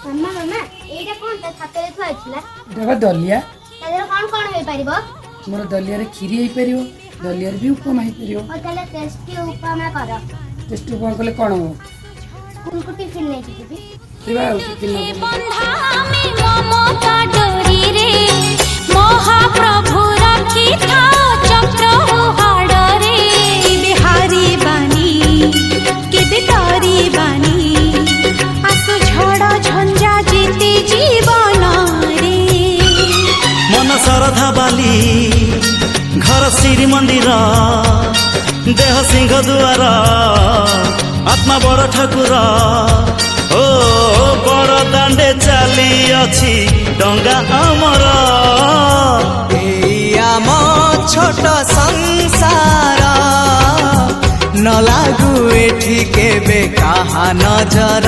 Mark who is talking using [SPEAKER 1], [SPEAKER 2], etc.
[SPEAKER 1] मामा मामा एटा कोन त छाତରେ थुआ छिला
[SPEAKER 2] देखा दलिया
[SPEAKER 1] तादेर कोन होई परिबो
[SPEAKER 2] मोर दलिया रे खीरी होई परियो दलिया रे भी उपमा होई परियो
[SPEAKER 1] ओ ताले टेस्टी उपमा कर
[SPEAKER 2] टेस्ट उपमा कले कोन हो
[SPEAKER 1] स्कूल को टिफिन नै दिबी
[SPEAKER 2] दिबा टिफिन
[SPEAKER 3] बंधा में ममता डोरी रे महाप्रभु रखी थाओ चक्र हाड़ रे बिहारी बानी के बितारी बानी आसु झड़ झंझा जीती जीवन रे
[SPEAKER 4] मन श्रद्धा बाली घर श्री मंदिर देह सिंह दुआर आत्मा बड़ ठाकुर ओ बड़ दांडे चली अछि डंगा अमर
[SPEAKER 5] आम छोट संसार न लागू एठी केबे कहा नजर।